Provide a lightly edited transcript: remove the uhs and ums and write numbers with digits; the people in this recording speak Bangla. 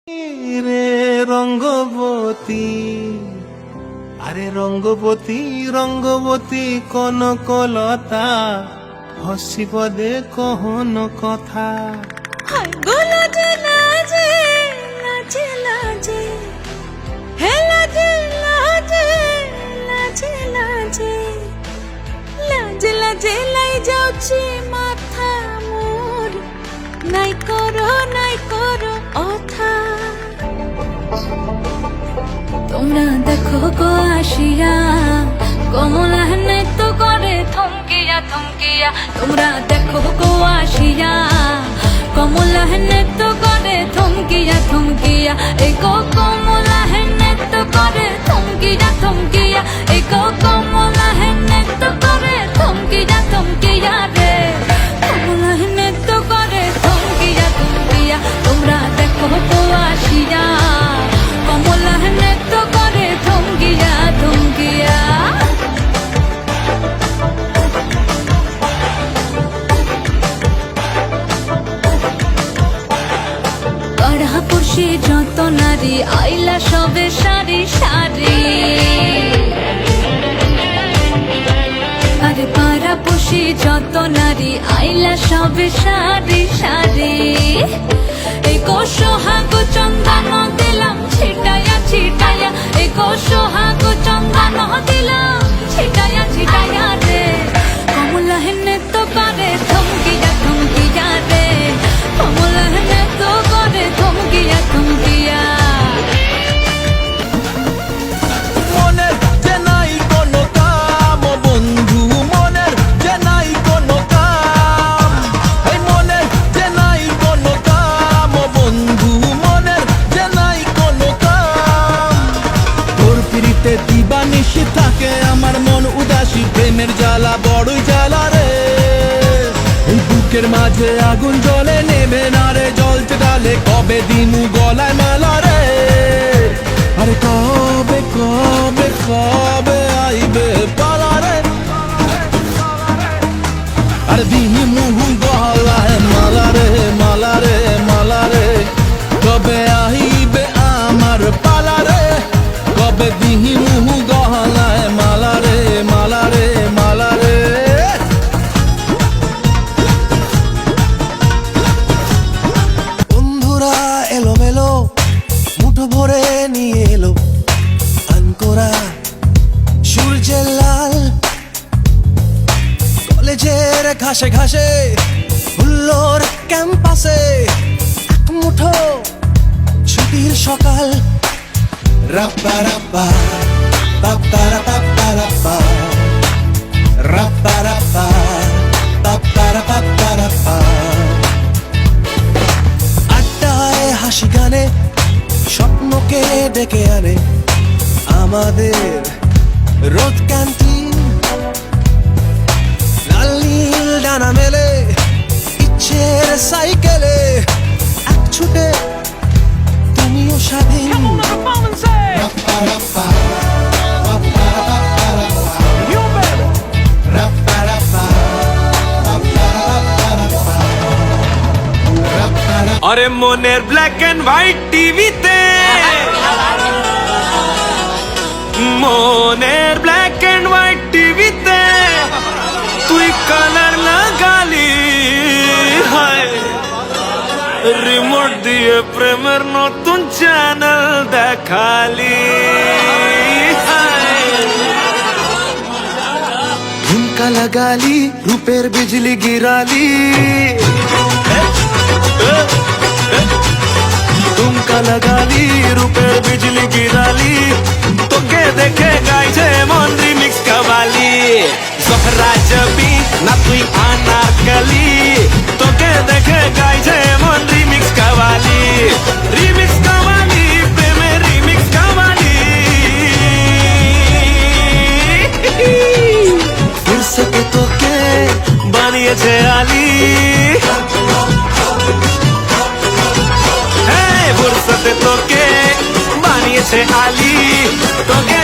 রে রঙ্গবতী, আরে রঙ্গবতী রঙ্গবতী কনকলতা, হসিব দে কহন কথা। লাজে লাজে লাজে লাজে হে লাজে লাজে লাজে লাজে লাজে লাজে লাই যাচ্ছে মাথা মোর, নাই করো অথা। তোমরা দেখো গো আসিয়া কমলা নৃত্য করে থমকিয়া থমকিয়া। তোমরা দেখো গো আসিয়া কমলা নৃত্য করে থমকিয়া থমকিয়া। এই গো কমলা নৃত্য করে থমকিয়া থমকিয়া। এই গো কমলা নৃত্য করে থমকিয়া থমকিয়া রে। কমলা নৃত্য করে থমকিয়া থমকিয়া। তোমরা দেখো গো আসিয়া কমলা নৃত্য করে থমকিয়া থমকিয়া। পড়াপুষি যত নারী আইলা সবে সারি সারি। আরে পাড়াপুষি যত নারী আইলা সবে সারি সারি। এই গো সোহাগ চন্দন দিলাম ছিটাইয়া ছিটাইয়া। এই গো সোহাগ চন্দন দিলাম ছিটাইয়া ছিটাইয়া রে। কমলা নৃত্য করে থমকিয়া থমকিয়া রে। কমলা নৃত্য করে থমকিয়া থমকিয়া। মনের যে নাই কোনো কাম বন্ধু, মনের যে নাই কোনো কাম। এই মনের যে নাই কোনো কাম বন্ধু, মনের যে নাই কোনো কাম। তোর পিড়িতে দিবানিশি থাকে আমার মন উদাসী, প্রেমের জ্বালা বড়ই জ্বালা রে। এই বুকের মাঝে আগুন জ্বলে নেবে না রে, জ্বলতে ডালে কবে দিনু গলায় মালা রে। আরে কবে কবে কবে আইবে পালা রে। আরে দিনি মুহু গলায় মালা রে মালা রে মালা রে। কবে আইবে আমার পালা রে, কবে দিনি মুহু গলায় মালা রে মালা রে মালা রে। বন্ধুরা এলোমেলো মুঠো ভরে নিয়ে এলো আনকোরা সূর্যের লাল। কলেজের ঘাসে ঘাসে হুল্লোর ক্যাম্পাসে এক মুঠো ছুটির সকাল। রাপ্পা রাপ্পা পাপ্পা রাপ্পা রাপ্পা রাপ্পা রাপ্পা পাপ্পা রাপ্পা রাপ্পা। আড্ডায় হাসি গানে স্বপ্নকে ডেকে আনে আমাদের রোদ ক্যান্টিন। লাল নীল ডানা মেলে ইচ্ছের সাইকেলে এক ছুটে তুমিও স্বাধীন। রাপ্পা রাপ্পা পাপ্পা রাপ্পা রাপ্পা। রাপ্পা রাপ্পা পাপ্পা রাপ্পা রাপ্পা। রাপ্পা রাপ্পা। আরে মনের ব্ল্যাক এন্ড হোয়াইট টিভিতে, মনের ব্ল্যাক এন্ড হোয়াইট টিভিতে তুই কালার লাগালি। হায় রিমোট দিয়ে প্রেমের নতুন চ্যানেল দেখালি। ঝুমকা লাগালি রূপের বিজলি গিরালি। ঝুমকা লাগালি রূপের বিজলি গিরালি। তোকে দেখে গাইছে মন রিমিক্স কাবালি। জহরা জবি না তুই আনারকলি, তোকে দেখে গাইছে মন রিমিক্স কাবালি। রিমিক্স কাবালি প্রেমে রিমিক্স কাবালি। ফুরসতে তোকে বানিয়েছে আলী। ফুরসতে তোকে বানিয়েছে আলী। তোকে